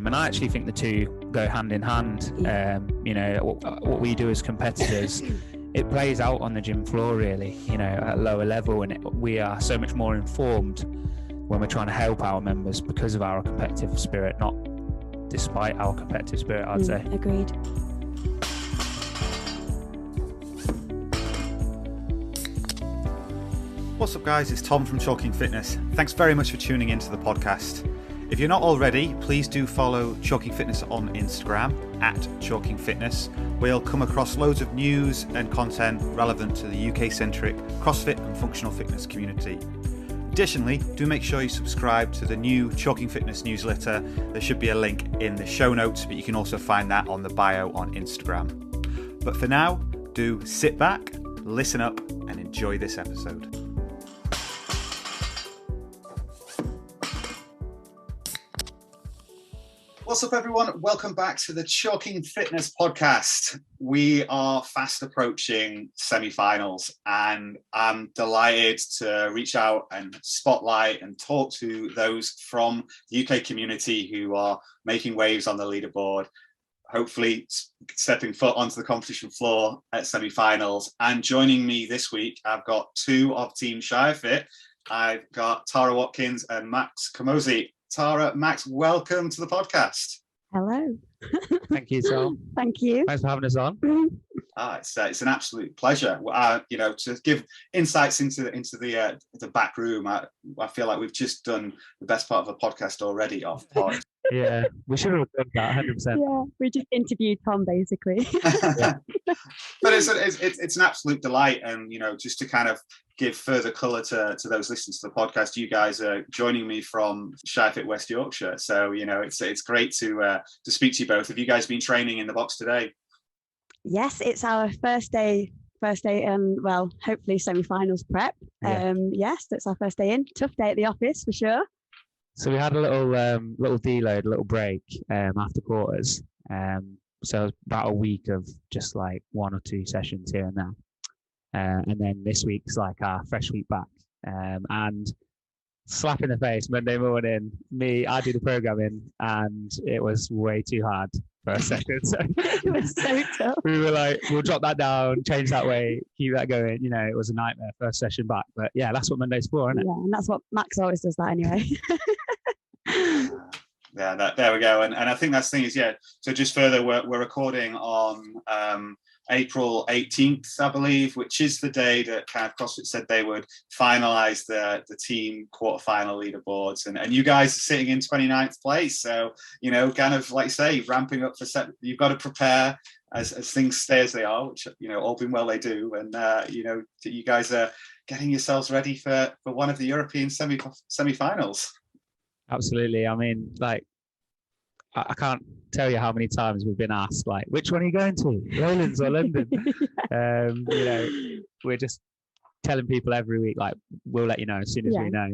And I actually think the two go hand in hand. What we do as competitors, it plays out on the gym floor really, at a lower level, and we are so much more informed when we're trying to help our members because of our competitive spirit, not despite our competitive spirit, I'd say. Agreed. What's up guys, it's Tom from Chalking Fitness. Thanks very much for tuning into the podcast. If you're not already, please do follow Chalking Fitness on Instagram @Chalking Fitness, where you'll come across loads of news and content relevant to the UK-centric CrossFit and functional fitness community. Additionally, do make sure you subscribe to the new Chalking Fitness newsletter. There should be a link in the show notes, but you can also find that on the bio on Instagram. But for now, do sit back, listen up, and enjoy this episode. What's up, everyone? Welcome back to the Chalking Fitness podcast. We are fast approaching semi-finals, and I'm delighted to reach out and spotlight and talk to those from the UK community who are making waves on the leaderboard, hopefully stepping foot onto the competition floor at semi-finals. And joining me this week, I've got two of Team ShireFit. I've got Tara Watkins and Max Kamosi. Tara, Max, welcome to the podcast. Hello. Thank you, Tom. Thank you. Thanks for having us on. It's an absolute pleasure. To give insights into the back room. I feel like we've just done the best part of a podcast already off pod. Yeah, we should have done that 100%. Yeah, we just interviewed Tom basically. Yeah. But it's an absolute delight, and just to kind of give further colour to those listening to the podcast, you guys are joining me from ShireFit West Yorkshire, so it's great to speak to you both. Have you guys been training in the box today? Yes, it's our first day and hopefully semi-finals prep. Yes, that's our first day in. Tough day at the office for sure. So we had a little deload, a little break after quarters. So it was about a week of just like one or two sessions here and there. And then this week's like our fresh week back. And slap in the face, Monday morning, I do the programming, and it was way too hard for a second. So it was so tough. We were like, we'll drop that down, change that way, keep that going. It was a nightmare first session back. But yeah, that's what Monday's for, isn't it? Yeah, and that's what Max always does that anyway. Yeah, there we go. And I think that's the thing is, so just further, we're recording on April 18th, I believe, which is the day that kind of CrossFit said they would finalise the team quarterfinal leaderboards. And you guys are sitting in 29th place. So, kind of like you say, ramping up for you've got to prepare as things stay as they are, which, all being well they do. And, you guys are getting yourselves ready for one of the European semi-finals. Absolutely. I mean, like, I can't tell you how many times we've been asked, like, which one are you going to, Lowlands or London? We're just telling people every week, like, we'll let you know as soon as we know.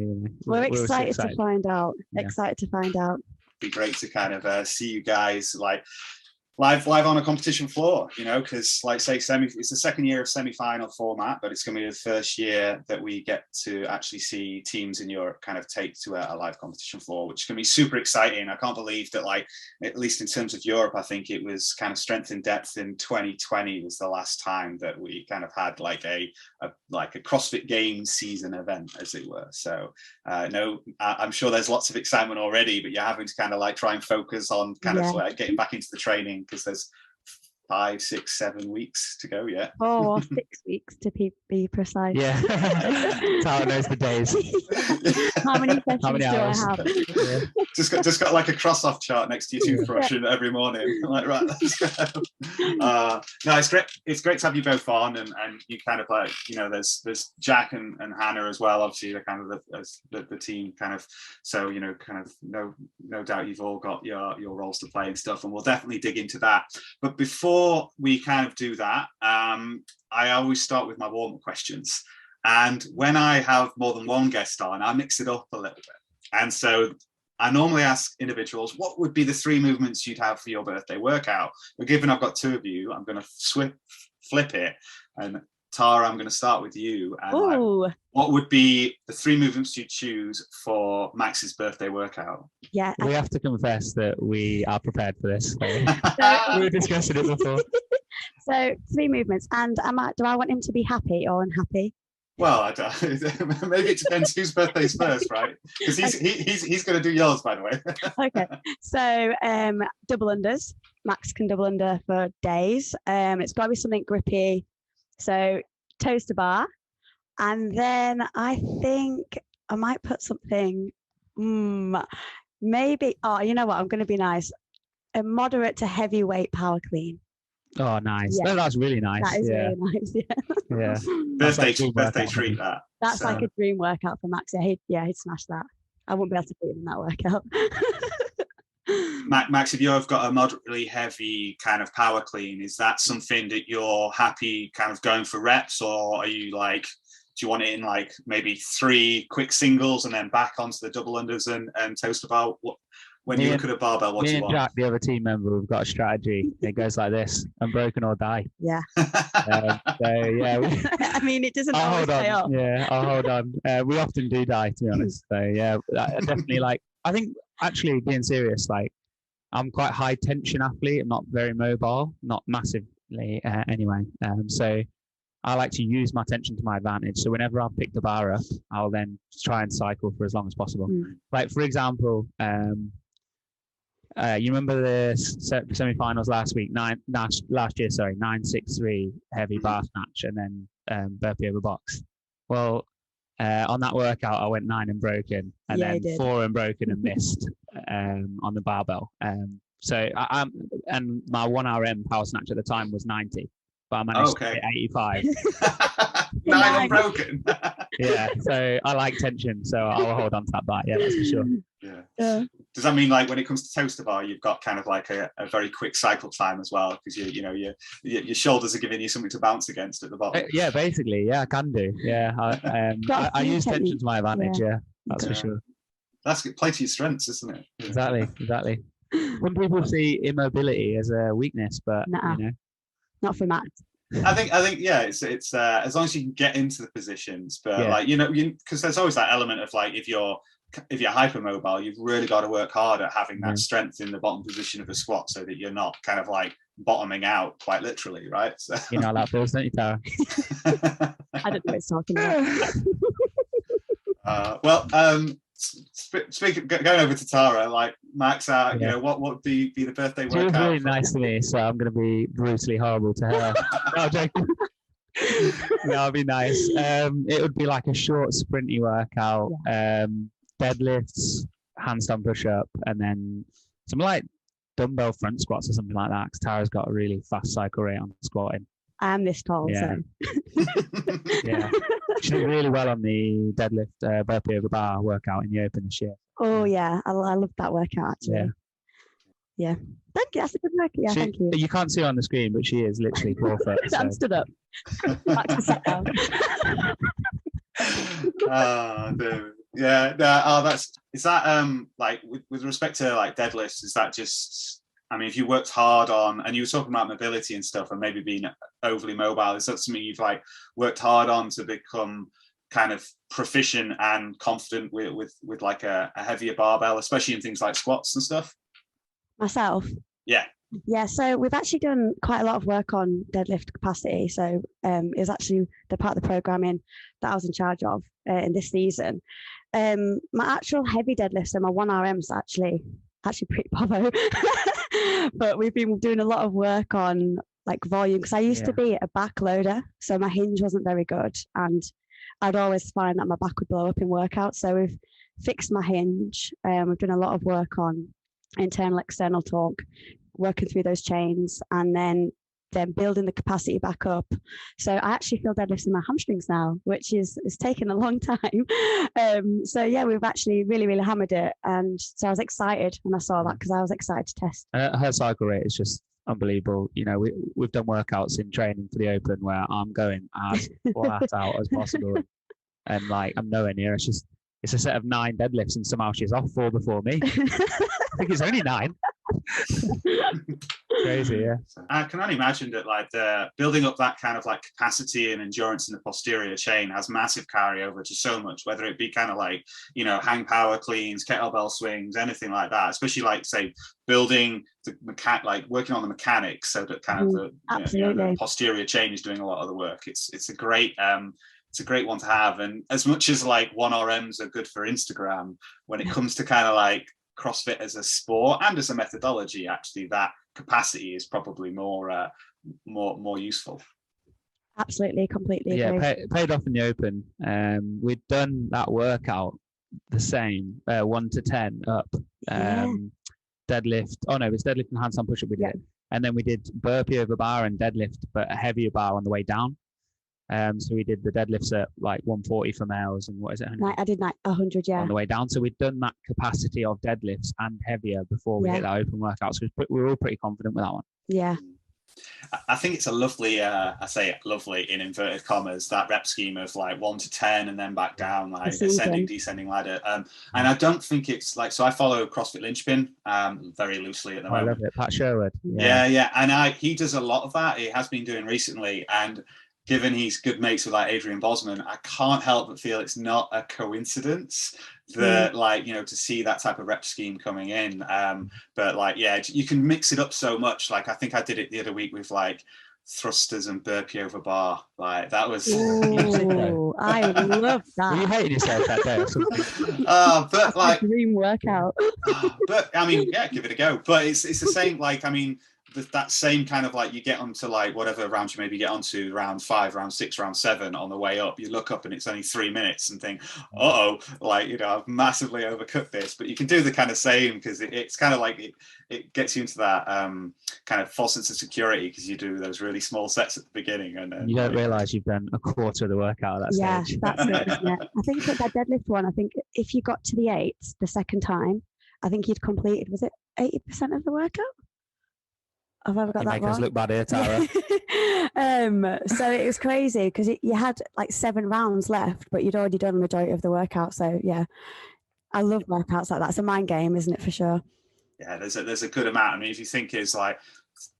We're excited to find out. Yeah. Excited to find out. It'd be great to kind of see you guys like live on a competition floor, because like say it's the second year of semi-final format, but it's going to be the first year that we get to actually see teams in Europe kind of take to a live competition floor, which is going to be super exciting. I can't believe that, like, at least in terms of Europe, I think it was kind of strength in depth in 2020 was the last time that we kind of had like a CrossFit Games season event, as it were. So I'm sure there's lots of excitement already, but you're having to kind of like try and focus on kind of like getting back into the training, because there's 5, 6, 7 weeks to go yet. 4 or 6 weeks to be precise. Yeah. Tara knows the days. How many sessions hours do I have? Yeah. Just got like a cross-off chart next to your toothbrush every morning. I'm like, right, let's go. No, it's great. It's great to have you both on, and you kind of like, there's Jack and Hannah as well. Obviously, they're kind of the team kind of. So kind of no doubt you've all got your roles to play and stuff, and we'll definitely dig into that. But before we kind of do that, I always start with my warm-up questions. And when I have more than one guest on, I mix it up a little bit. And so I normally ask individuals, what would be the 3 movements you'd have for your birthday workout? But given I've got 2 of you, I'm going to flip it. And Tara, I'm going to start with you. And like, what would be the 3 movements you'd choose for Max's birthday workout? Yeah. We have to confess that we are prepared for this. We were discussing it before. So 3 movements. And do I want him to be happy or unhappy? Well, maybe it depends whose birthday's first, right? Because he's going to do yours, by the way. Okay. So double unders. Max can double under for days. It's got to be something grippy. So toes to bar. And then I think I might put something, maybe, you know what? I'm going to be nice. A moderate to heavyweight power clean. Oh, nice. Yeah. No, that's really nice. That is really nice. Yeah. Birthday treat, that. That's like a dream workout for Max. He'd smash that. I wouldn't be able to beat him in that workout. Max, if you've got a moderately heavy kind of power clean, is that something that you're happy kind of going for reps, or are you like, do you want it in like maybe 3 quick singles and then back onto the double unders and toes to bar? When you look at a barbell, what do you want? Me and Jack, the other team member, we've got a strategy. It goes like this: unbroken or die. Yeah. So yeah. I mean, it doesn't always pay off. Yeah, I'll hold on. We often do die, to be honest. So yeah, definitely. Like, I think actually being serious, like, I'm quite high tension athlete. I'm not very mobile, not massively anyway. So I like to use my tension to my advantage. So whenever I've picked the bar up, I'll then try and cycle for as long as possible. Like, for example, you remember the semi-finals last week? Last year, 963 heavy bar snatch and then burpee over box. Well, on that workout, I went 9 unbroken and then 4 unbroken and missed on the barbell. So and my 1RM power snatch at the time was 90, but I managed to hit 85. 9 unbroken. Yeah, so I like tension, so I'll hold on to that bar. Yeah, that's for sure. Yeah. Does that mean, like, when it comes to toes to bar, you've got kind of like a very quick cycle time as well, because your shoulders are giving you something to bounce against at the bottom? Yeah, basically, yeah, I can do. Yeah, I use tension to my advantage. Yeah, that's for sure. That's good. Play to your strengths, isn't it? Exactly. Some people see immobility as a weakness, but not for Matt. I think yeah, it's as long as you can get into the positions, but like because there's always that element of like if you're hypermobile, you've really got to work hard at having that strength in the bottom position of a squat, so that you're not kind of like bottoming out quite literally, right? So. You know that feels, don't you, Tara? I don't know what it's talking about. Speaking, going over to Tara, like Max, what would be the birthday workout? She was really nice to me, so I'm going to be brutally horrible to her. No, I'm joking. That'll be nice. It would be like a short, sprinty workout. Deadlifts, handstand push-up, and then some like dumbbell front squats or something like that. Because Tara's got a really fast cycle rate on squatting. I'm this tall, so. Yeah. She did really well on the deadlift burpee over bar workout in the open this year. Oh yeah, I love that workout actually. Yeah. Thank you. That's a good workout. Yeah, thank you. You can't see her on the screen, but she is literally 4 foot. So. I'm stood up. Back to sit down. Is that like with respect to like deadlifts, is that just, I mean, if you worked hard on, and you were talking about mobility and stuff and maybe being overly mobile, is that something you've like worked hard on to become kind of proficient and confident with like a heavier barbell, especially in things like squats and stuff? Myself? Yeah, so we've actually done quite a lot of work on deadlift capacity. So it was actually the part of the programming that I was in charge of in this season. My actual heavy deadlifts, so my 1RM's actually pretty povo. But we've been doing a lot of work on like volume, because I used to be a back loader, so my hinge wasn't very good, and I'd always find that my back would blow up in workouts. So we've fixed my hinge. We've done a lot of work on internal, external torque, working through those chains, and then building the capacity back up. So I actually feel deadlifts in my hamstrings now, which is taken a long time. So yeah, we've actually really, really hammered it. And so I was excited when I saw that, because I was excited to test. Her cycle rate is just unbelievable. You know, we've done workouts in training for the open where I'm going as flat out as possible. And like, I'm nowhere near. It's a set of 9 deadlifts and somehow she's off 4 before me. I think it's only 9. Crazy, yeah. So I can only imagine that like the building up that kind of like capacity and endurance in the posterior chain has massive carryover to so much, whether it be kind of like, you know, hang power cleans, kettlebell swings, anything like that, especially like say building the like working on the mechanics so that kind of the, the posterior chain is doing a lot of the work. It's a great one to have. And as much as like 1RMs are good for Instagram, when it comes to kind of like CrossFit as a sport and as a methodology, actually that capacity is probably more useful. Absolutely, completely agree. Yeah, paid off in the open. We'd done that workout the same, 1 to 10 up. Deadlift. Oh no, it was deadlift and handstand push-up we did. And then we did burpee over bar and deadlift, but a heavier bar on the way down. So we did the deadlifts at like 140 for males and what is it? 100? I did 100, yeah. On the way down. So we'd done that capacity of deadlifts and heavier before we hit that open workout. So we were all pretty confident with that one. Yeah. I think it's a lovely, I say lovely in inverted commas, that rep scheme of like 1 to 10 and then back down, like ascending, descending ladder. And I don't think it's like, so I follow CrossFit Linchpin very loosely at the moment. I love it. Pat Sherwood. Yeah. And he does a lot of that. He has been doing recently. And given he's good mates with like Adrian Bosman, I can't help but feel it's not a coincidence that like, you know, to see that type of rep scheme coming in. But like, yeah, you can mix it up so much. Like I think I did it the other week with like thrusters and burpee over bar. Like that was. Ooh, I love that. Were you hating yourself that day or something? But like dream workout. But I mean, yeah, give it a go. But it's the same. Like I mean. That same kind of like you get onto like whatever round you maybe get onto, round 5, round 6, round 7, on the way up, you look up and it's only 3 minutes and think, like, you know, I've massively overcooked this. But you can do the kind of same because it's kind of like it gets you into that kind of false sense of security because you do those really small sets at the beginning and then you don't realize you've done a quarter of the workout at that stage. That's it, isn't it? I think that deadlift one, I think if you got to the 8 the second time, I think you'd completed, was it 80% of the workout? Have I ever got that wrong? Make us look bad here, Tara. So it was crazy because you had like 7 rounds left, but you'd already done the majority of the workout. So yeah, I love workouts like that. It's a mind game, isn't it, for sure? Yeah, there's a good amount. I mean, if you think it's like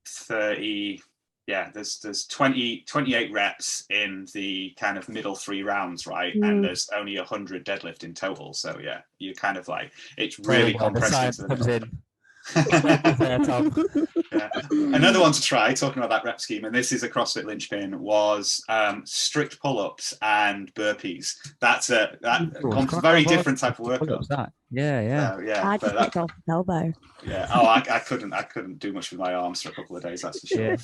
30, there's 28 reps in the kind of middle 3 rounds, right? And there's only 100 deadlift in total. So yeah, you kind of like it's really compressed into the middle. Another one to try, talking about that rep scheme, and this is a CrossFit linchpin, was strict pull-ups and burpees. That's a very different type of workout. I just picked off the elbow. Yeah. Oh, I couldn't do much with my arms for a couple of days, that's for sure.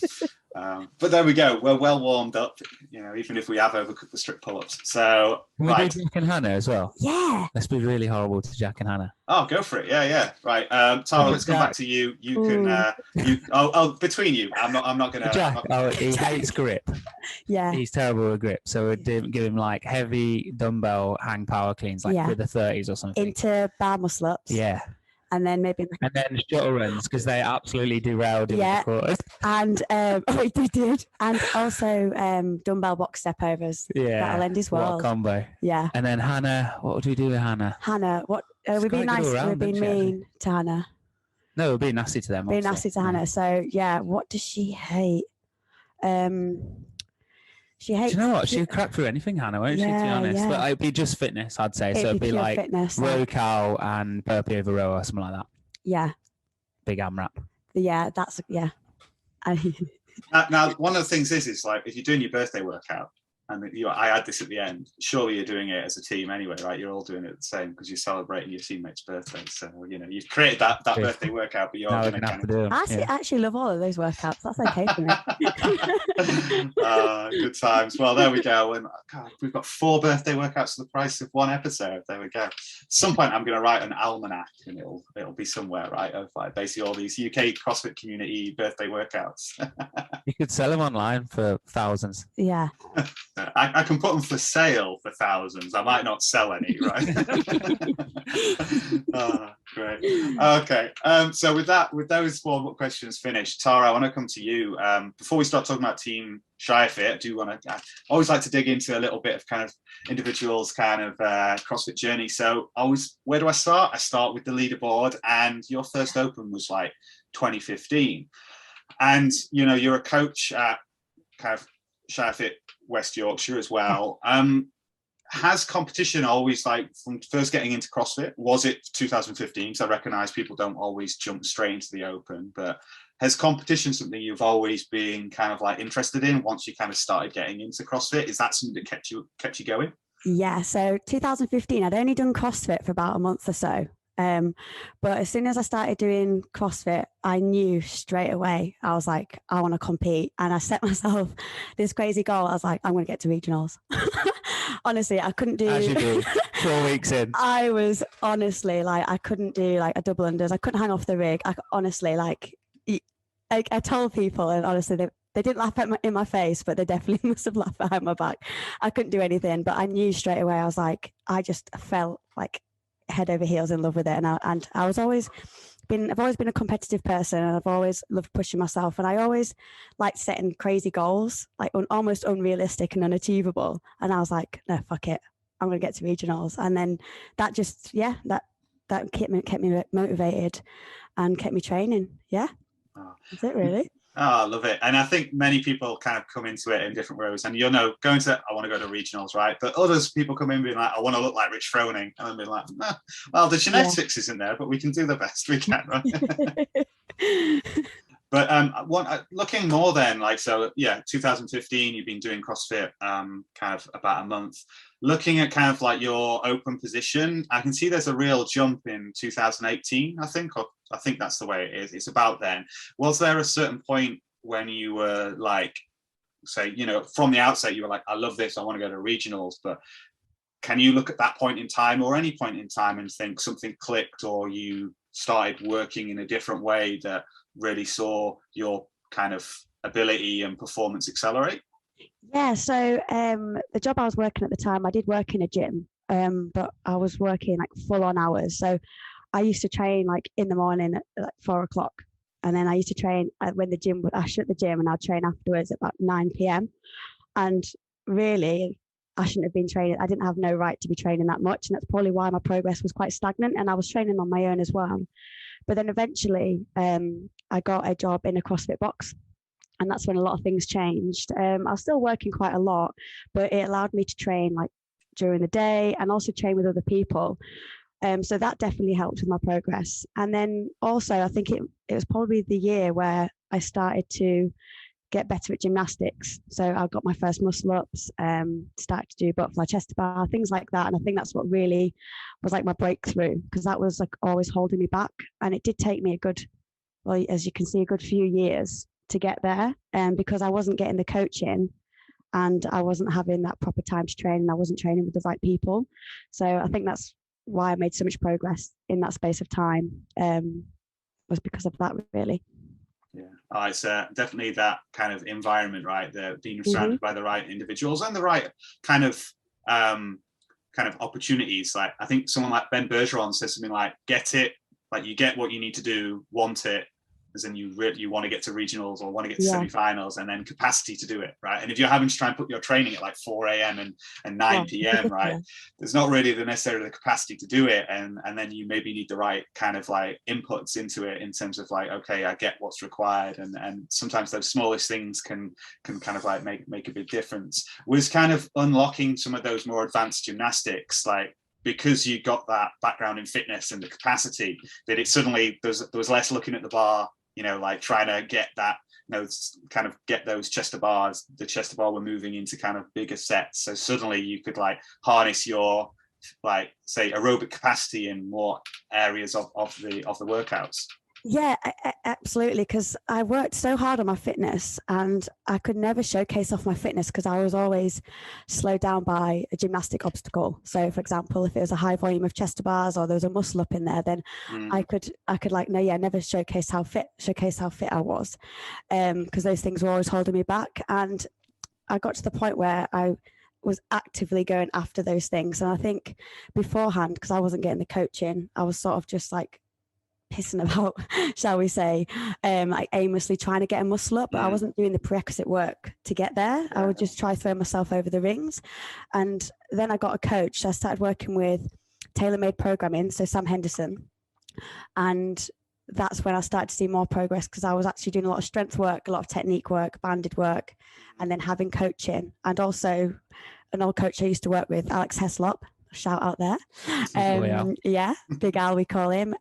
But there we go. We're well warmed up, you know, even if we have overcooked the strict pull-ups. So can we do Jack and Hannah as well? Yeah. Let's be really horrible to Jack and Hannah. Oh, go for it. Yeah. Right. Tara, let's come back to you. You can between you. I'm not gonna Jack, he hates grip. Yeah. He's terrible with grip. So we'd give him like heavy dumbbell hang power cleans, like with the 30s or something. Into bar muscle ups. Yeah. And then maybe shuttle runs because they absolutely derailed him. Yeah, and they did, and also dumbbell box step overs. Yeah, that'll end his world. What a combo. Yeah. And then Hannah, what would we do with Hannah? Hannah, what? We've been nice. We've been mean to Hannah. No, we're being nasty to them. Being nasty to Hannah. So yeah, what does she hate? She hates. Do you know what? She'd crack through anything, Hannah, won't she? To be honest, but it'd be just fitness, I'd say. So it'd be like fitness, row cow and burpee over row or something like that. Yeah. Big AMRAP. Yeah, that's Now, one of the things is like if you're doing your birthday workout, and I add this at the end, surely you're doing it as a team anyway, right? You're all doing it the same because you're celebrating your teammate's birthday. So, you know, you've created that birthday workout, but you're going to kind of... I actually love all of those workouts. That's okay for me. Good times. Well, there we go. And God, we've got 4 birthday workouts for the price of 1 episode. There we go. At some point, I'm going to write an almanac and it'll be somewhere, right? Of like basically all these UK CrossFit community birthday workouts. You could sell them online for thousands. Yeah. I can put them for sale for thousands. I might not sell any, right? Oh, great. Okay. So with those warm-up questions finished, Tara, I want to come to you. Before we start talking about Team ShireFit, I always like to dig into a little bit of kind of individuals' kind of CrossFit journey. So where do I start? I start with the leaderboard, and your first Open was like 2015. And, you're a coach at kind of ShireFit West Yorkshire as well. Has competition always, like, from first getting into CrossFit, was it 2015? Because I recognise people don't always jump straight into the Open, but has competition something you've always been kind of like interested in once you kind of started getting into CrossFit? Is that something that kept you going? Yeah, so 2015, I'd only done CrossFit for about a month or so. But as soon as I started doing CrossFit, I knew straight away, I was like, I want to compete. And I set myself this crazy goal. I was like, I'm going to get to regionals. Honestly, I couldn't do. As you do, 4 weeks in. I was honestly like, I couldn't do like a double unders. I couldn't hang off the rig. I honestly, like, I told people, and honestly, they didn't laugh in my face, but they definitely must have laughed behind my back. I couldn't do anything, but I knew straight away. I was like, I just felt like head over heels in love with it. And I've always been a competitive person, and I've always loved pushing myself. And I always liked setting crazy goals, like almost unrealistic and unachievable. And I was like, no, fuck it, I'm going to get to regionals. And then that just, that kept me motivated and kept me training. Yeah. That's it, really. Oh, I love it. And I think many people kind of come into it in different ways. And going to, I want to go to regionals, right? But others, people come in being like, I want to look like Rich Froning. And I'm being like, well, the genetics isn't there, but we can do the best we can, right? But looking more then, like, so yeah, 2015, you've been doing CrossFit kind of about a month. Looking at kind of like your Open position, I can see there's a real jump in 2018, I think that's the way it is. It's about then. Was there a certain point when you were like, say, from the outset, you were like, I love this, I want to go to regionals, but can you look at that point in time or any point in time and think something clicked, or you started working in a different way that really saw your kind of ability and performance accelerate? Yeah, so the job I was working at the time, I did work in a gym, but I was working like full on hours. So I used to train like in the morning at like 4 o'clock. And then I used to train when I shut the gym, and I'd train afterwards at about 9 p.m. And really, I shouldn't have been training. I didn't have no right to be training that much. And that's probably why my progress was quite stagnant. And I was training on my own as well. But then eventually I got a job in a CrossFit box. And that's when a lot of things changed. I was still working quite a lot, but it allowed me to train like during the day and also train with other people. So that definitely helped with my progress. And then also, I think it was probably the year where I started to get better at gymnastics. So I got my first muscle ups, started to do butterfly chest to bar, things like that. And I think that's what really was like my breakthrough, because that was like always holding me back. And it did take me as you can see, a good few years to get there, because I wasn't getting the coaching and I wasn't having that proper time to train, and I wasn't training with the right people. So I think that's why I made so much progress in that space of time, was because of that, really. Yeah, it's definitely that kind of environment, right? The being surrounded by the right individuals and the right kind of opportunities. Like, I think someone like Ben Bergeron says something like, get it, like you get what you need to do, want it, as in you want to get to regionals or want to get to semi-finals, and then capacity to do it, right? And if you're having to try and put your training at like 4 a.m. and 9 p.m., right, there's not really necessarily the capacity to do it, and then you maybe need the right kind of like inputs into it in terms of like, okay, I get what's required, and sometimes those smallest things can kind of like make a big difference. Was kind of unlocking some of those more advanced gymnastics, like, because you got that background in fitness and the capacity, that it suddenly there was less looking at the bar, like trying to get that, kind of get those chest to bars. The chest to bar were moving into kind of bigger sets. So suddenly you could like harness your, like, say, aerobic capacity in more areas of the workouts. Yeah, absolutely. Because I worked so hard on my fitness, and I could never showcase off my fitness because I was always slowed down by a gymnastic obstacle. So, for example, if it was a high volume of chest to bars or there was a muscle up in there, then I could like, never showcase how fit I was, because those things were always holding me back. And I got to the point where I was actively going after those things. And I think beforehand, because I wasn't getting the coaching, I was sort of just like pissing about, shall we say, like aimlessly trying to get a muscle up, but I wasn't doing the prerequisite work to get there. I would just try throw myself over the rings. And then I got a coach. So I started working with tailor-made programming, so Sam Henderson. And that's when I started to see more progress, because I was actually doing a lot of strength work, a lot of technique work, banded work, and then having coaching. And also an old coach I used to work with, Alex Heslop, shout out there. Yeah, Big Al, we call him.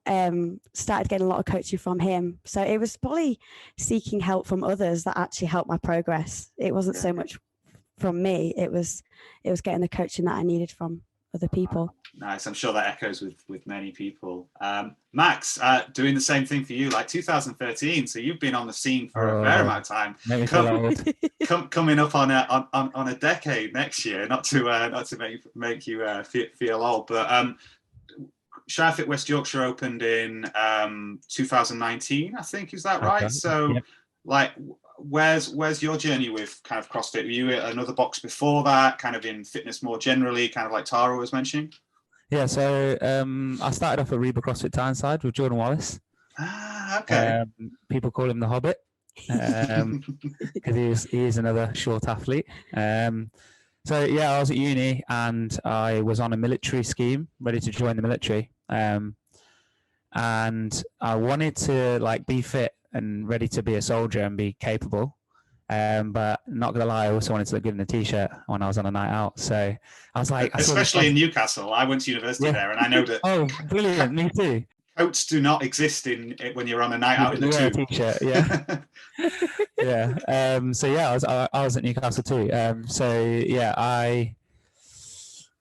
Started getting a lot of coaching from him. So it was probably seeking help from others that actually helped my progress. It wasn't so much from me. It was getting the coaching that I needed from other people. Nice. I'm sure that echoes with many people. Max, doing the same thing for you, like 2013. So you've been on the scene for a fair amount of time. Coming up on a decade next year. Not to make you feel old, but ShireFit West Yorkshire opened in 2019, I think. Is that right? So, like, where's your journey with kind of CrossFit? Were you at another box before that, kind of in fitness more generally, kind of like Tara was mentioning? Yeah, so I started off at Reba CrossFit Tyneside with Jordan Wallace. Okay. People call him the Hobbit because he is another short athlete. So yeah, I was at uni and I was on a military scheme, ready to join the military, and I wanted to like be fit and ready to be a soldier and be capable. But not gonna lie, I also wanted to look good in a t-shirt when I was on a night out. So I was like, especially in Newcastle, I went to university there, and I know that. Oh, brilliant! Me too. Coats do not exist when you're on a night out in the tube. T-shirt, yeah, yeah. So yeah, I was at Newcastle too. So yeah, I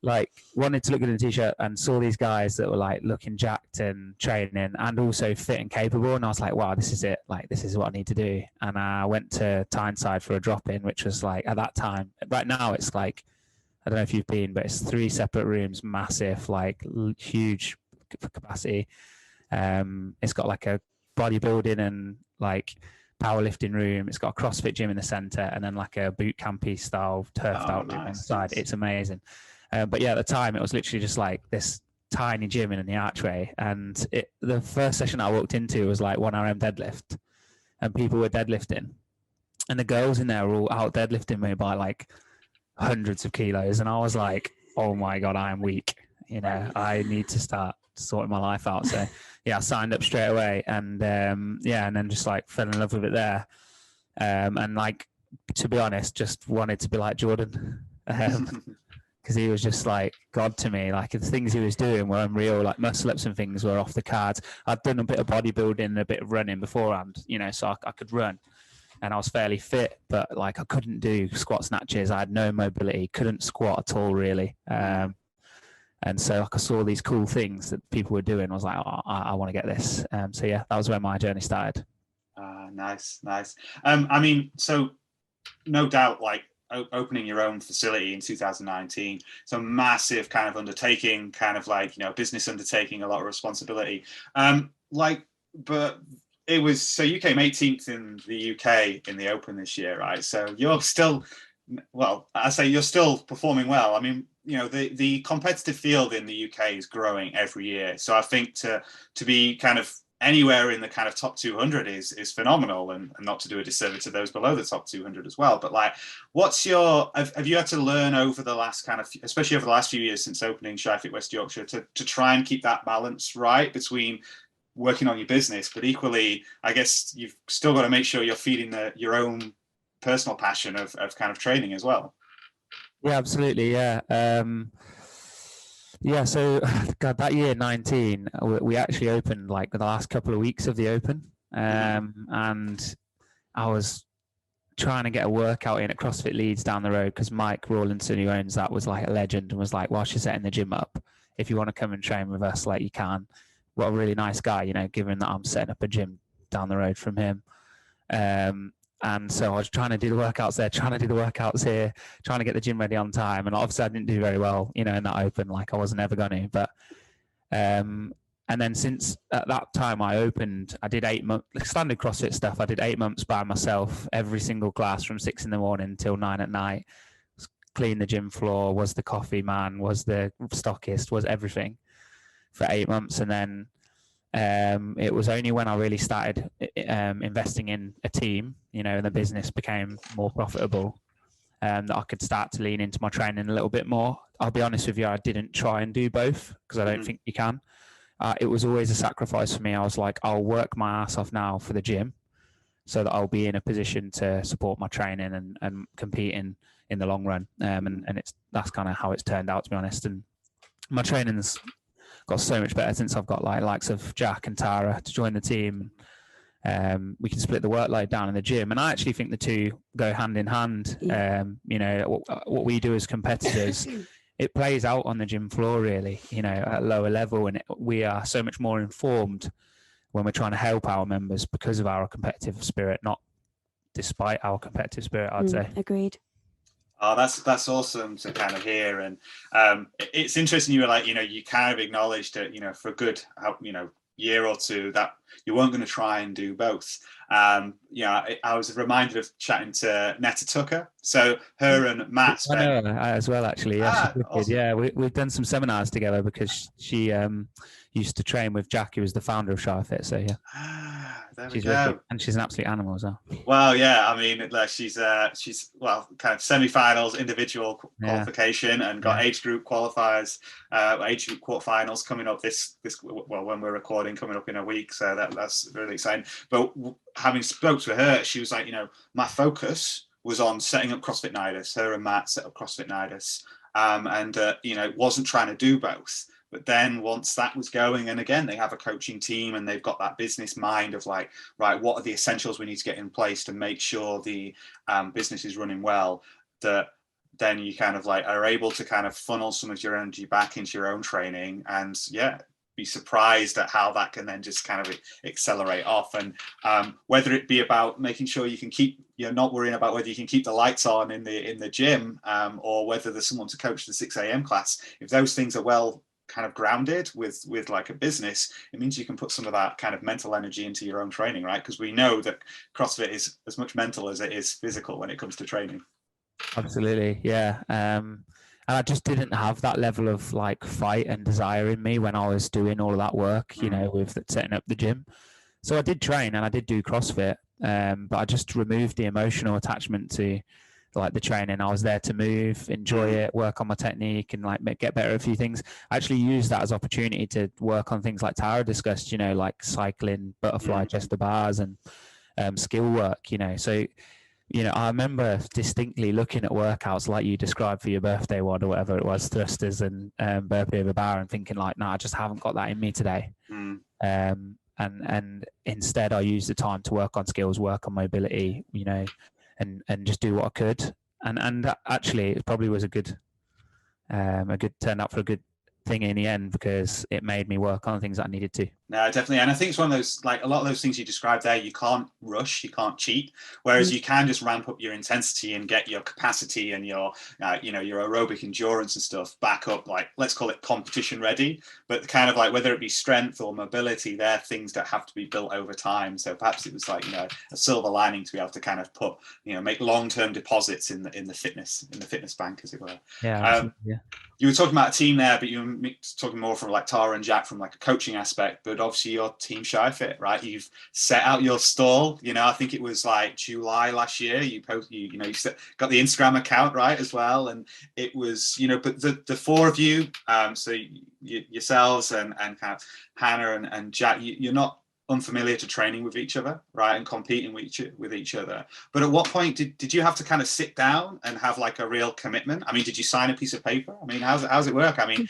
like wanted to look good in a t-shirt and saw these guys that were like looking jacked and training and also fit and capable, and I was like, wow, this is it, like this is what I need to do. And I went to Tyneside for a drop-in, which was like, at that time, right now it's like, I don't know if you've been, but it's 3 separate rooms, massive, like huge capacity. It's got like a bodybuilding and like powerlifting room. It's got a CrossFit gym in the center, and then like a boot campy style turfed out room on the side. It's amazing. But yeah, at the time it was literally just like this tiny gym in the archway. And the first session I walked into was like 1 RM deadlift, and people were deadlifting. And the girls in there were all out deadlifting me by like hundreds of kilos. And I was like, oh my God, I am weak. You know, I need to start sorting my life out. So yeah, I signed up straight away, and yeah, and then just like fell in love with it there. And like, to be honest, just wanted to be like Jordan. Because he was just like God to me. Like the things he was doing were unreal. Like muscle ups and things were off the cards. I'd done a bit of bodybuilding and a bit of running beforehand, you know, so I could run, and I was fairly fit, but like I couldn't do squat snatches. I had no mobility, couldn't squat at all really. And so like I saw these cool things that people were doing. I was like, oh, I want to get this. So yeah, that was where my journey started. Nice. I mean, so no doubt, like, opening your own facility in 2019, it's a massive kind of undertaking, kind of like, you know, business undertaking, a lot of responsibility. But it was, so you came 18th in the UK in the Open this year, right? So you're still, well, I say you're still performing well. I mean, you know, the competitive field in the UK is growing every year. So I think to be kind of anywhere in the kind of top 200 is phenomenal, and not to do a disservice to those below the top 200 as well. But like, have you had to learn over the last kind of, especially over the last few years since opening ShireFit West Yorkshire, to try and keep that balance right between working on your business, but equally, I guess you've still got to make sure you're feeding your own personal passion of kind of training as well? Yeah, absolutely. Yeah. Yeah, so God, that year 19, we actually opened like the last couple of weeks of the Open, and I was trying to get a workout in at CrossFit Leeds down the road, because Mike Rawlinson, who owns that, was like a legend and was like, whilst you're setting the gym up, if you want to come and train with us, like you can. What a really nice guy, you know, given that I'm setting up a gym down the road from him. And so I was trying to do the workouts there, trying to do the workouts here, trying to get the gym ready on time. And obviously I didn't do very well, you know, in that Open, like I wasn't ever going to. But then since at that time I did 8 months, standard CrossFit stuff. I did 8 months by myself, every single class from 6 a.m. until 9 p.m. Clean the gym floor, was the coffee man, was the stockist, was everything for 8 months. And then it was only when I really started investing in a team, and the business became more profitable, that I could start to lean into my training a little bit more. I'll be honest with you, I didn't try and do both because I don't think you can. It was always a sacrifice for me. I was like, I'll work my ass off now for the gym so that I'll be in a position to support my training and compete in the long run. And that's kind of how it's turned out, to be honest. And my training's got so much better since I've got likes of Jack and Tara to join the team. We can split the workload down in the gym, and I actually think the two go hand in hand. What we do as competitors, it plays out on the gym floor really, at a lower level, and we are so much more informed when we're trying to help our members because of our competitive spirit, not despite our competitive spirit, I'd say. Agreed. Oh, that's awesome to kind of hear. And it's interesting, you were like, you kind of acknowledged that, for a good, year or two that you weren't going to try and do both. I was reminded of chatting to Netta Tucker. So her and Matt I know her as well, actually. Yeah, awesome. Yeah, we've done some seminars together because she used to train with Jack, who was the founder of ShireFit. So yeah, there we she's go. wicked, and she's an absolute animal as well. Well, yeah, I mean, she's kind of semi-finals individual qualification, and got age group qualifiers, age group quarterfinals coming up this when we're recording, coming up in a week. So that's really exciting. But having spoke to her, she was like, my focus was on setting up CrossFit Nidus. Her and Matt set up CrossFit Nidus, and wasn't trying to do both. But then once that was going, and again, they have a coaching team and they've got that business mind of like, right, what are the essentials we need to get in place to make sure the business is running well, that then you kind of like are able to kind of funnel some of your energy back into your own training, and be surprised at how that can then just kind of accelerate off. And whether it be about making sure you can you're not worrying about whether you can keep the lights on in the gym, or whether there's someone to coach the 6 a.m. class, if those things are well kind of grounded with like a business, it means you can put some of that kind of mental energy into your own training, right? Because we know that CrossFit is as much mental as it is physical when it comes to training. Absolutely, yeah. And I just didn't have that level of like fight and desire in me when I was doing all of that work, with setting up the gym. So I did train and I did do CrossFit, but I just removed the emotional attachment to like the training. I was there to move, enjoy it, work on my technique, and like get better at a few things. I actually used that as opportunity to work on things like Tara discussed, like cycling, butterfly chest to bars, and skill work. So I remember distinctly looking at workouts like you described for your birthday one or whatever it was, thrusters and burpee over bar, and thinking like, no, I just haven't got that in me today. And instead I used the time to work on skills, work on mobility, and just do what I could. And actually it probably was a good turned out for a good thing in the end, because it made me work on things that I needed to. No, definitely. And I think it's one of those, like a lot of those things you described there, you can't rush, you can't cheat, whereas you can just ramp up your intensity and get your capacity and your your aerobic endurance and stuff back up, like let's call it competition ready. But kind of like whether it be strength or mobility, they're things that have to be built over time. So perhaps it was like a silver lining to be able to kind of put make long-term deposits in the fitness bank, as it were. Yeah. You were talking about a team there, but you were talking more from like Tara and Jack from like a coaching aspect. But obviously your team ShireFit, right? You've set out your stall. I think it was like July last year. You got the Instagram account right as well, and it was But the four of you, so yourselves and kind of Hannah and Jack, you're not unfamiliar to training with each other, right, and competing with each other. But at what point did you have to kind of sit down and have like a real commitment? I mean, did you sign a piece of paper? I mean, how's it work? I mean,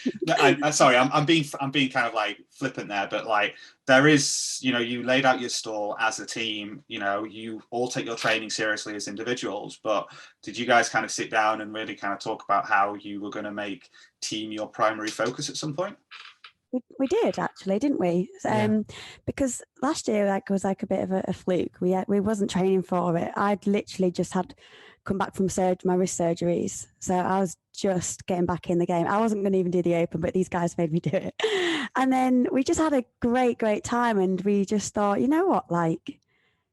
sorry, I'm being kind of like flippant there, but like there is, you laid out your stall as a team. You all take your training seriously as individuals, but did you guys kind of sit down and really kind of talk about how you were going to make team your primary focus at some point? We did actually, didn't we? Because last year was like a bit of a fluke. We wasn't training for it. I'd literally just had come back from my wrist surgeries. So I was just getting back in the game. I wasn't going to even do the open, but these guys made me do it. And then we just had a great time. And we just thought, you know what, like,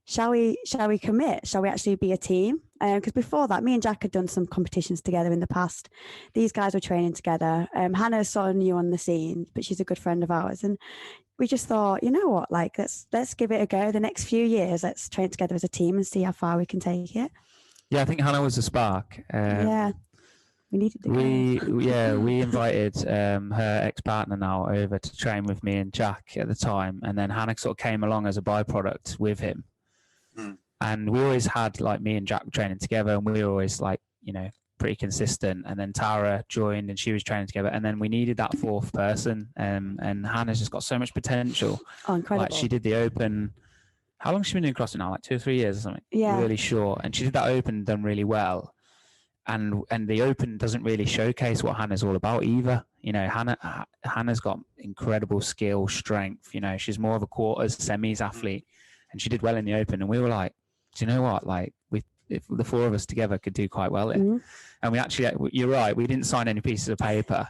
shall we commit? Shall we actually be a team? Because before that, me and Jack had done some competitions together in the past. These guys were training together. Hannah's sort of new on the scene, but she's a good friend of ours. And we just thought, you know what, like, let's give it a go. The next few years, let's train together as a team and see how far we can take it. Yeah, I think Hannah was a spark. Yeah, we needed the we invited her ex-partner now over to train with me and Jack at the time, and then Hannah sort of came along as a byproduct with him. And we always had, like, me and Jack training together, and we were always, like, you know, pretty consistent. And then Tara joined and she was training together, and then we needed that fourth person, and Hannah's just got so much potential. Oh, incredible. Like, she did the open, how long has she been doing CrossFit now, like 2 or 3 years or something? Yeah, really short. And she did that open, done really well, and the open doesn't really showcase what Hannah's all about either. You know, Hannah's got incredible skill, strength. You know, she's more of a quarters, semis athlete, and she did well in the open. And we were like, do you know what, like, if the four of us together could do quite well there. And we actually, you're right, we didn't sign any pieces of paper,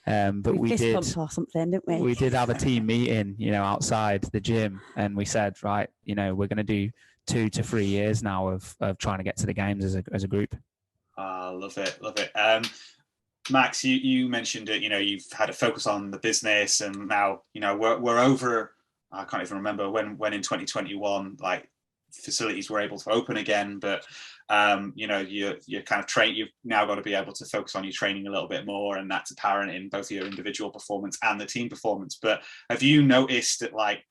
but we did or something, didn't we? We did have a team meeting, you know, outside the gym, and we said, right, you know, we're going to do 2 to 3 years now of trying to get to the games as a group. Love it. Max, you mentioned it, you know, you've had a focus on the business, and now, you know, we're over, I can't even remember when in 2021, like, facilities were able to open again, but you know, you're kind of trained, you've now got to be able to focus on your training a little bit more, and that's apparent in both your individual performance and the team performance. But have you noticed that, like,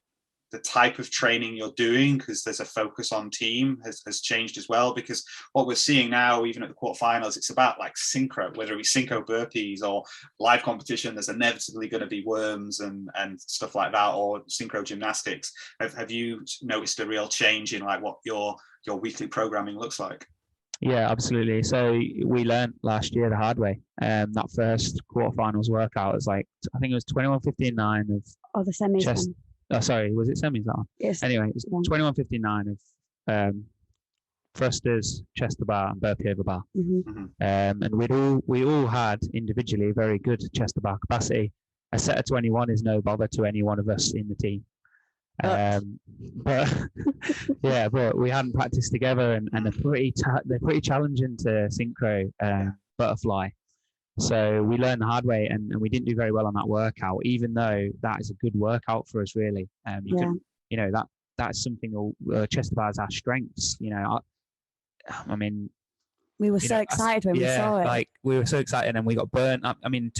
the type of training you're doing, because there's a focus on team, has changed as well? Because what we're seeing now, even at the quarterfinals, it's about, like, synchro, whether it's synchro burpees or live competition, there's inevitably going to be worms and stuff like that, or synchro gymnastics. Have you noticed a real change in, like, what your weekly programming looks like? Yeah, absolutely. So we learned last year the hard way. That first quarterfinals workout was, like, I think it was 21:59 of the semis. Chest. Oh, sorry, was it semis that one? Yes. Anyway, it's 21:59 of thrusters, chest to bar, and burpee over bar. And we all had individually very good chest to bar capacity. A set of 21 is no bother to any one of us in the team. But yeah, but we hadn't practiced together, and they're pretty challenging to synchro butterfly. So we learned the hard way, and we didn't do very well on that workout, even though that is a good workout for us, really. You know, that's something, chest to bar is our strengths. You know, I mean, we were so excited when we saw it. Like, we were so excited, and we got burnt up. I mean,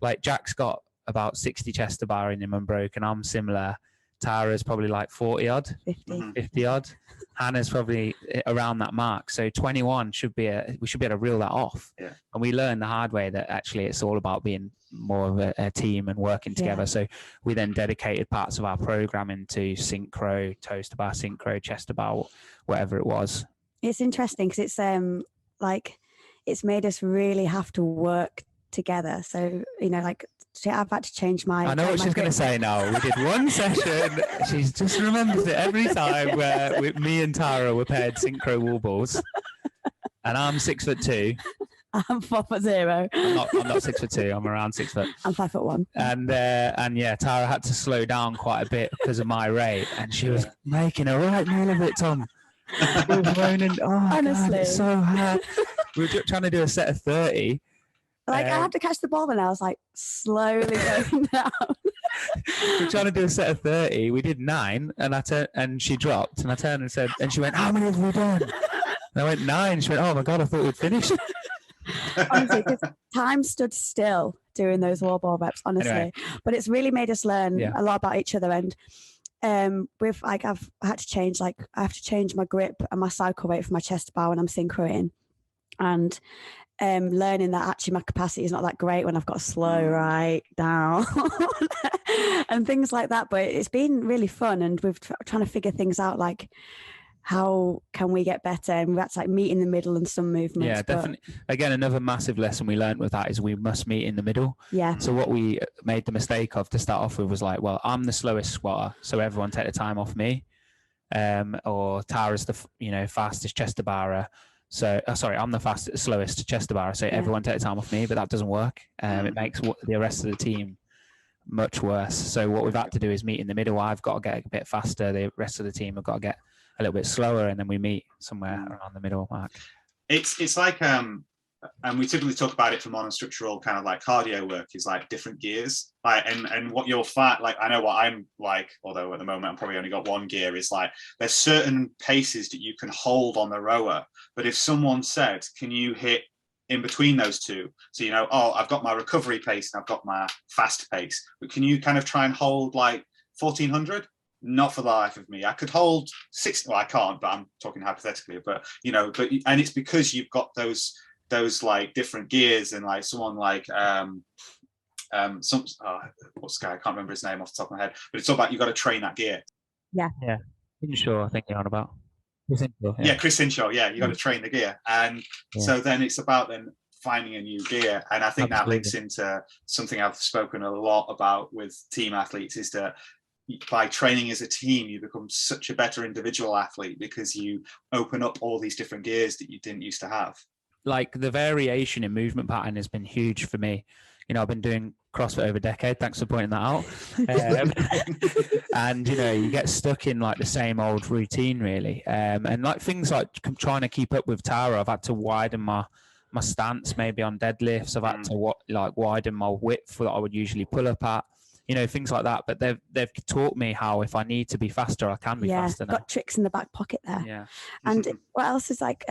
like, Jack's got about 60 chest to bar in him unbroken. I'm similar. Tara's probably like 40 odd, 50 odd. Hannah's probably around that mark. So 21 we should be able to reel that off. Yeah. And we learned the hard way that actually it's all about being more of a team and working together. So we then dedicated parts of our programming to synchro, toes to bar, synchro, chest to bar, whatever it was. It's interesting because it's like, it's made us really have to work together. So, you know, like, I've had to change my... I know what she's going to say now. We did one session. She's just remembers it every time where me and Tara were paired synchro wall balls. And I'm 6'2". I'm 4'0". I'm not 6'2". I'm around 6 foot. I'm 5'1". And yeah, Tara had to slow down quite a bit because of my rate. And she was making a right meal of it, Tom. She was moaning, honestly, God, it's so hard. We were trying to do a set of 30. Like, I had to catch the ball, and I was, like, slowly going down. We're trying to do a set of 30. We did 9, and she dropped, and I turned and said, and she went, how many have we done? And I went 9. She went, oh my God, I thought we'd finished. Honestly, time stood still doing those wall ball reps, honestly. Anyway. But it's really made us learn a lot about each other. And with, like, I have to change my grip and my cycle rate for my chest bar when I'm synchroing. And learning that actually my capacity is not that great when I've got to slow right down and things like that. But it's been really fun, and we're trying to figure things out, like, how can we get better? And that's, like, meet in the middle and some movements. Yeah, definitely. Again, another massive lesson we learned with that is we must meet in the middle. Yeah. So what we made the mistake of to start off with was, like, well, I'm the slowest squatter, so everyone take the time off me. Or Tara's the fastest chest to barrer, So, sorry, I'm the slowest chest to bar. So everyone take the time off me, but that doesn't work. It makes the rest of the team much worse. So what we've had to do is meet in the middle. I've got to get a bit faster. The rest of the team have got to get a little bit slower, and then we meet somewhere around the middle mark. It's like and we typically talk about it for non-structural kind of like cardio work is like different gears, like and what you'll find, like I know what I'm like, although at the moment I'm probably only got one gear, is like there's certain paces that you can hold on the rower, but if someone said, can you hit in between those two, so I've got my recovery pace and I've got my fast pace, but can you kind of try and hold like 1400? Not for the life of me. I could hold 6. Well, I can't, but I'm talking hypothetically. But and it's because you've got those like different gears, and like someone like what's the guy? I can't remember his name off the top of my head. But it's all about, you got to train that gear. Yeah. Hinshaw, I think you're on about. Chris Hinshaw. Yeah, you got to train the gear, and so then it's about then finding a new gear. And I think that links into something I've spoken a lot about with team athletes, is that by training as a team, you become such a better individual athlete because you open up all these different gears that you didn't used to have. Like the variation in movement pattern has been huge for me. I've been doing CrossFit over a decade. Thanks for pointing that out. And you get stuck in like the same old routine, really. And like things like trying to keep up with Tara, I've had to widen my stance maybe on deadlifts. I've had to widen my width that I would usually pull up at. Things like that. But they've taught me how, if I need to be faster, I can be faster now. Got tricks in the back pocket there. Yeah. And what else is like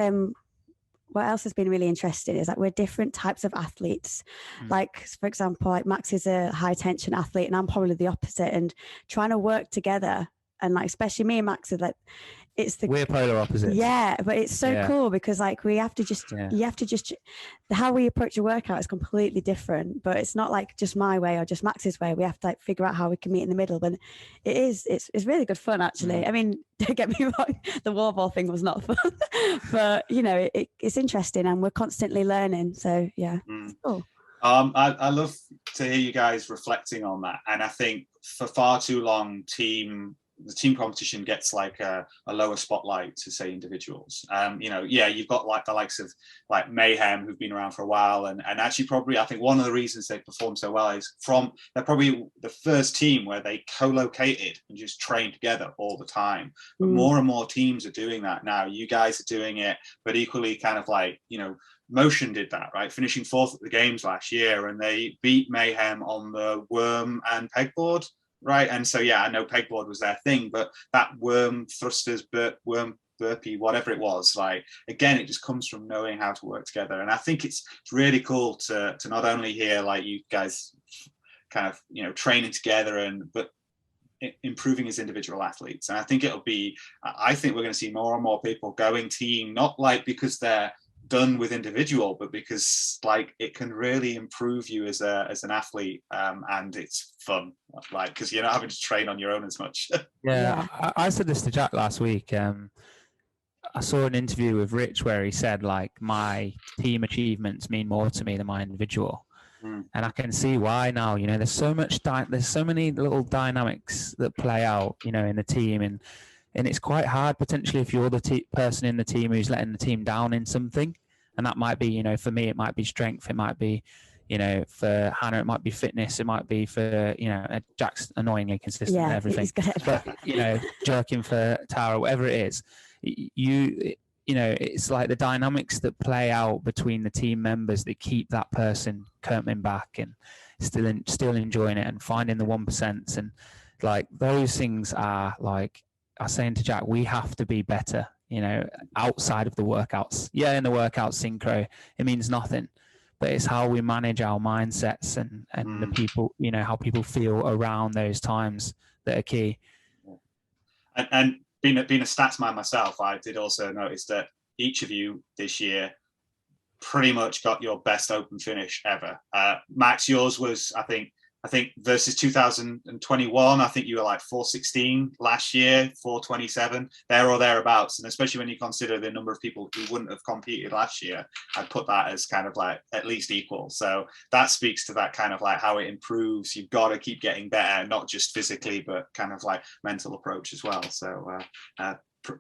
what else has been really interesting is that we're different types of athletes. Like, for example, like Max is a high tension athlete and I'm probably the opposite, and trying to work together, and like especially me and Max is like, we're polar opposites. Yeah, but it's so cool because like we have to just how we approach a workout is completely different, but it's not like just my way or just Max's way. We have to like figure out how we can meet in the middle. But it's really good fun, actually. I mean, don't get me wrong, the wall ball thing was not fun, but it's interesting and we're constantly learning. So it's cool. I love to hear you guys reflecting on that, and I think for far too long the team competition gets like a lower spotlight to say individuals. You've got like the likes of like Mayhem, who've been around for a while, and actually probably I think one of the reasons they perform so well is they're probably the first team where they co-located and just trained together all the time. But more and more teams are doing that now. You guys are doing it, but equally kind of like, Motion did that, right? Finishing 4th at the games last year, and they beat Mayhem on the worm and pegboard. Right. And so, I know pegboard was their thing, but that worm thrusters, worm burpee, whatever it was, like, again, it just comes from knowing how to work together. And I think it's really cool to not only hear like you guys kind of, training together but improving as individual athletes. And I think I think we're going to see more and more people going team, not like because they're done with individual, but because like it can really improve you as an athlete, and it's fun, like because you're not having to train on your own as much. I said this to Jack last week. I saw an interview with Rich where he said like my team achievements mean more to me than my individual, and I can see why now. There's so much there's so many little dynamics that play out in the team, and it's quite hard potentially if you're the person in the team who's letting the team down in something. And that might be, for me, it might be strength. It might be, for Hannah, it might be fitness. It might be for, Jack's annoyingly consistent with everything. But, jerking for Tara, whatever it is, it's like the dynamics that play out between the team members that keep that person coming back and still enjoying it and finding the 1%. And like those things are like, I was saying to Jack, we have to be better, outside of the workouts. In the workout synchro, it means nothing, but it's how we manage our mindsets and the people, how people feel around those times that are key. And being a stats man myself, I did also notice that each of you this year pretty much got your best open finish ever. Max, yours was, I think versus 2021, I think you were like 416 last year, 427, there or thereabouts. And especially when you consider the number of people who wouldn't have competed last year, I'd put that as kind of like at least equal. So that speaks to that kind of like how it improves. You've got to keep getting better, not just physically, but kind of like mental approach as well. So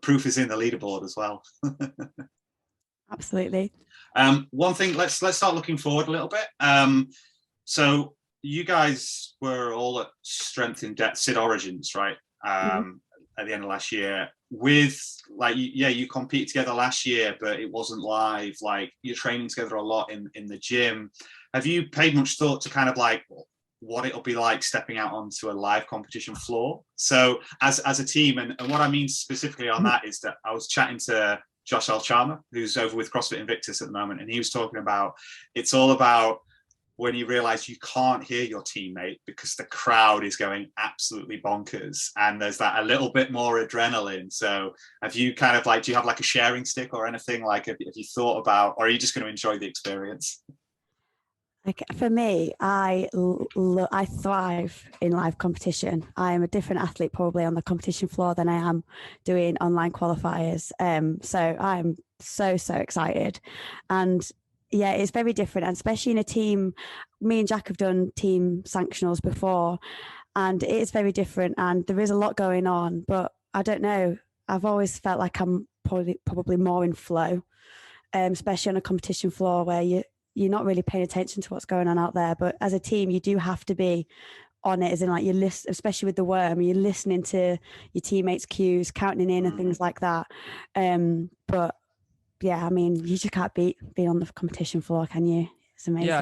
proof is in the leaderboard as well. Absolutely. One thing, let's start looking forward a little bit. So you guys were all at Strength in Depth SID Origins, right? At the end of last year. With like, you competed together last year, but it wasn't live. Like, you're training together a lot in the gym. Have you paid much thought to kind of like what it'll be like stepping out onto a live competition floor? So as a team, and what I mean specifically on that is that I was chatting to Josh Alchama, who's over with CrossFit Invictus at the moment, and he was talking about it's all about when you realize you can't hear your teammate because the crowd is going absolutely bonkers, and there's that a little bit more adrenaline. So have you kind of like, do you have like a sharing stick or anything? Like, have you thought about, or are you just going to enjoy the experience? Like, for me, I thrive in live competition. I am a different athlete probably on the competition floor than I am doing online qualifiers. So I'm so excited. And yeah, it's very different, and especially in a team. Me and Jack have done team sanctionals before, and it is very different, and there is a lot going on, but I don't know. I've always felt like I'm probably more in flow, especially on a competition floor where you're not really paying attention to what's going on out there. But as a team, you do have to be on it, as in like you listen, especially with the worm, you're listening to your teammates' cues, counting in and things like that. But yeah, I mean, you just can't beat being on the competition floor, can you? It's amazing. Yeah,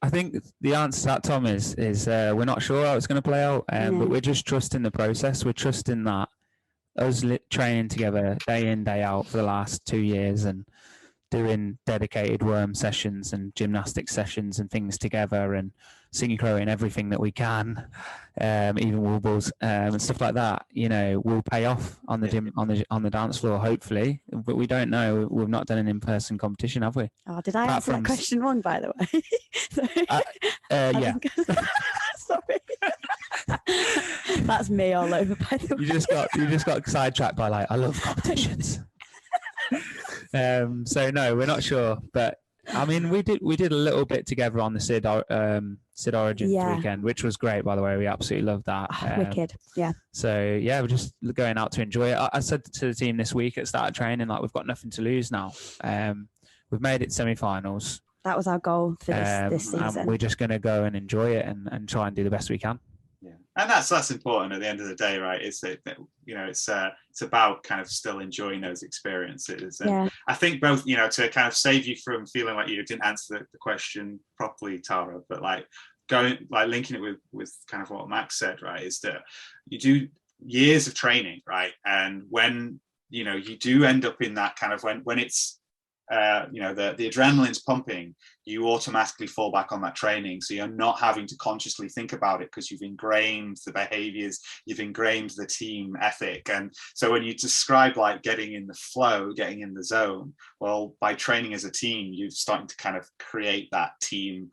I think the answer to that, Tom, is we're not sure how it's going to play out, but we're just trusting the process. We're trusting that us training together day in, day out for the last 2 years and doing dedicated worm sessions and gymnastic sessions and things together and synchroing everything that we can, even wall balls and stuff like that, you know, will pay off on the gym, on the dance floor, hopefully. But we don't know. We've not done an in-person competition, have we? Oh, did I answer that question wrong, by the way? Yeah. Sorry. That's me all over, by the way. You just got sidetracked by like, I love competitions. So no, we're not sure, but I mean, we did a little bit together on the SID Origins weekend, which was great, by the way. We absolutely loved that. Wicked, yeah. So yeah, we're just going out to enjoy it. I said to the team this week at start of training, like, we've got nothing to lose now. We've made it semi-finals. That was our goal for this season. And we're just going to go and enjoy it and try and do the best we can. Yeah, and that's important at the end of the day, right? It's that, you know, it's about kind of still enjoying those experiences. And I think both, you know, to kind of save you from feeling like you didn't answer the question properly, Tara, but like linking it with kind of what Max said, right, is that you do years of training, right? And when, you know, you do end up in that kind of when it's you know, the adrenaline's pumping, you automatically fall back on that training. So you're not having to consciously think about it because you've ingrained the behaviors, you've ingrained the team ethic. And so when you describe like getting in the flow, getting in the zone, well, by training as a team, you're starting to kind of create that team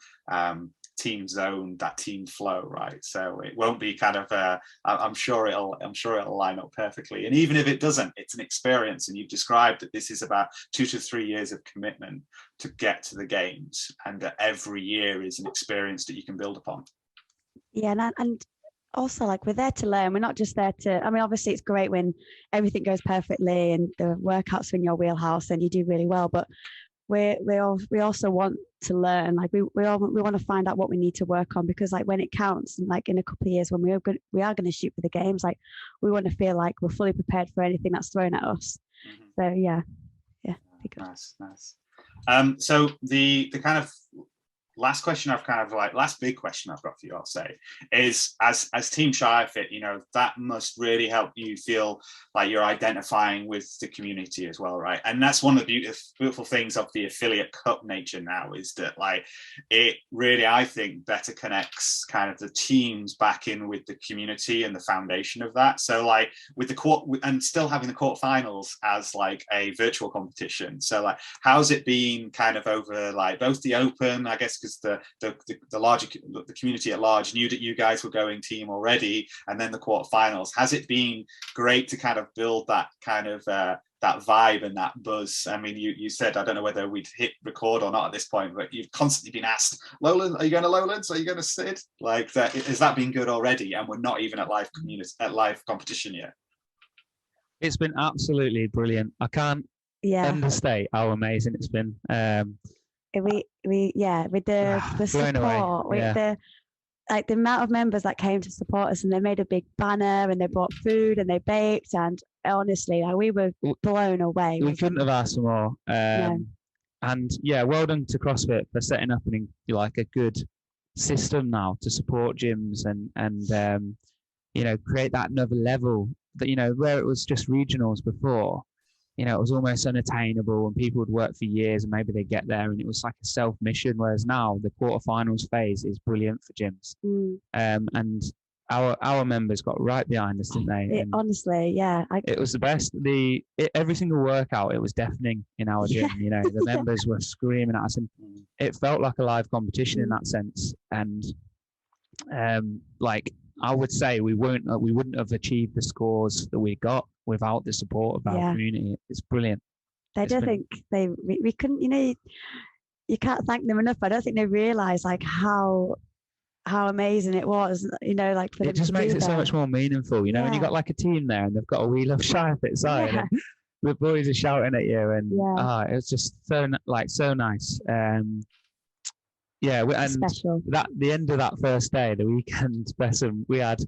zone, that team flow, right? So it won't be kind of I'm sure it'll line up perfectly. And even if it doesn't, it's an experience. And you've described that this is about 2 to 3 years of commitment to get to the games, and that every year is an experience that you can build upon. Yeah, and also, like, we're there to learn. We're not just there to, I mean, obviously it's great when everything goes perfectly and the workouts are in your wheelhouse and you do really well, but we also want to learn. Like, we want to find out what we need to work on, because like when it counts, and like in a couple of years when we are going to shoot for the games, like we want to feel like we're fully prepared for anything that's thrown at us. So yeah, be good. Nice. So the kind of last big question I've got for you, I'll say, is as Team ShireFit, you know, that must really help you feel like you're identifying with the community as well, right? And that's one of the beautiful things of the affiliate cup nature now, is that like it really, I think, better connects kind of the teams back in with the community and the foundation of that. So like with and still having the quarterfinals as like a virtual competition. So like, how's it been kind of over like both the open, I guess, because the community at large knew that you guys were going team already, and then the quarterfinals. Has it been great to kind of build that kind of that vibe and that buzz? I mean, you said, I don't know whether we'd hit record or not at this point, but you've constantly been asked, Lowlands, are you going to Lowlands? Are you going to SID? Like that, has that been good already? And we're not even at live competition yet. It's been absolutely brilliant. I can't understate how amazing it's been. With the support, with the amount of members that came to support us, and they made a big banner and they brought food and they baked, and honestly, we were blown away. We couldn't have asked for more. No. And yeah, well done to CrossFit for setting up a good system now to support gyms and create that another level that, where it was just regionals before, it was almost unattainable and people would work for years and maybe they get there and it was like a self-mission, whereas now the quarterfinals phase is brilliant for gyms. And our members got right behind us, didn't they? Honestly, yeah. It was the best. Every single workout, it was deafening in our gym. The members were screaming at us, and it felt like a live competition in that sense. And I would say we wouldn't have achieved the scores that we got without the support of our community. It's brilliant. We couldn't. You can't thank them enough. I don't think they realise how amazing it was, for it just makes it so much more meaningful, when you got like a team there and they've got a We Love ShireFit sign and the boys are shouting at you and it was just so nice. And special. The end of that first day, the weekend, we had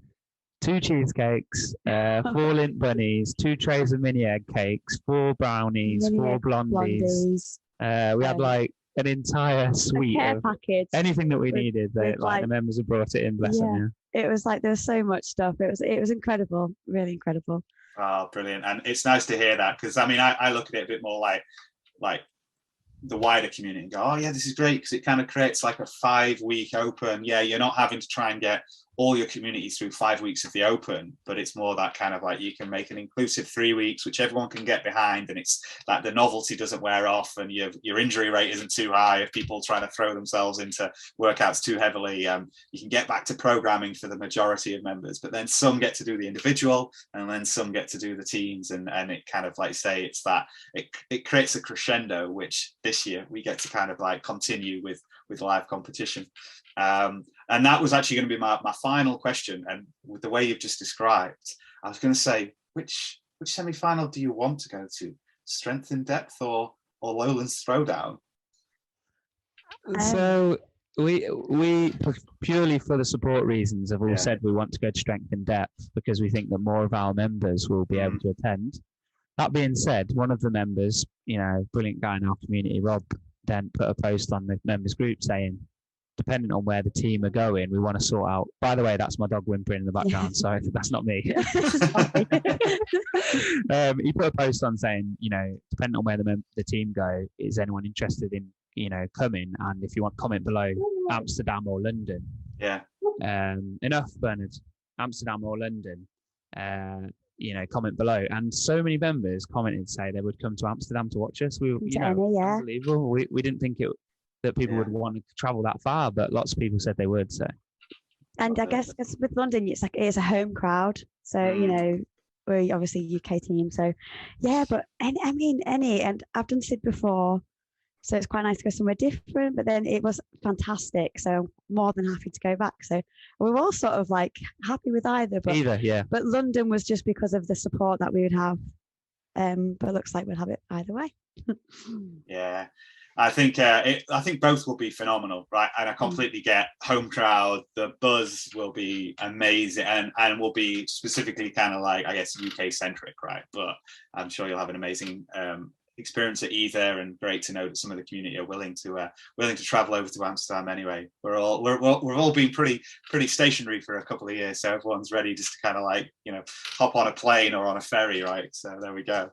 2 cheesecakes, 4 Lindt bunnies, 2 trays of mini egg cakes, 4 brownies, 4 blondies. We had an entire suite of package, anything that we needed. The members have brought it in. Bless them. It was there was so much stuff. It was incredible, really incredible. Oh, brilliant! And it's nice to hear that, because I look at it a bit more like the wider community and go, oh yeah, this is great, because it kind of creates like a 5-week open. Yeah, you're not having to try and get all your community through 5 weeks of the open, but it's more that kind of you can make an inclusive 3 weeks, which everyone can get behind, and it's like the novelty doesn't wear off, and your injury rate isn't too high if people trying to throw themselves into workouts too heavily. You can get back to programming for the majority of members, but then some get to do the individual, and then some get to do the teams, and it kind of it's that it creates a crescendo, which this year we get to kind of continue with live competition. And that was actually going to be my final question. And with the way you've just described, I was going to say, which semi-final do you want to go to? Strength in depth or Lowlands Throwdown? So we purely for the support reasons have all said we want to go to strength in depth, because we think that more of our members will be able to attend. That being said, one of the members, brilliant guy in our community, Rob, then put a post on the members group saying, depending on where the team are going, we want to sort out. By the way, that's my dog whimpering in the background, so that's not me. He put a post on saying, depending on where the team go, is anyone interested in, coming? And if you want, comment below Amsterdam or London. Yeah. Enough, Bernard. Amsterdam or London. Comment below. And so many members commented to say they would come to Amsterdam to watch us. We, unbelievable. We didn't think that people would want to travel that far, but lots of people said they would. So, and I guess with London, it's a home crowd. So we're obviously UK team. So but and I've done SID before, so it's quite nice to go somewhere different. But then it was fantastic, so I'm more than happy to go back. So we were all sort of happy with either. But London was just because of the support that we would have. But it looks like we'll have it either way. Yeah. I think both will be phenomenal, right? And I completely get home crowd. The buzz will be amazing, and will be specifically kind of I guess UK centric, right? But I'm sure you'll have an amazing experience at either, and great to know that some of the community are willing to travel over to Amsterdam. Anyway, we've all been pretty stationary for a couple of years, so everyone's ready just to kind of hop on a plane or on a ferry, right? So there we go.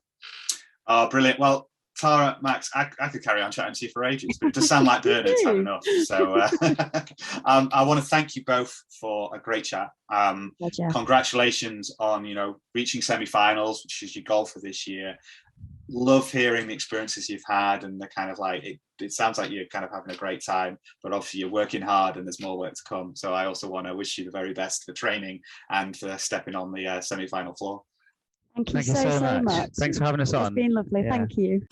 Oh, brilliant. Well, Tara, Max, I could carry on chatting to you for ages, but it does sound like Bernard's had enough. So I want to thank you both for a great chat. Congratulations on, reaching semi-finals, which is your goal for this year. Love hearing the experiences you've had, and the kind of it sounds like you're kind of having a great time, but obviously you're working hard and there's more work to come. So I also want to wish you the very best for training and for stepping on the semi-final floor. Thank you so much. Thanks for having us on. It's been lovely. Yeah. Thank you.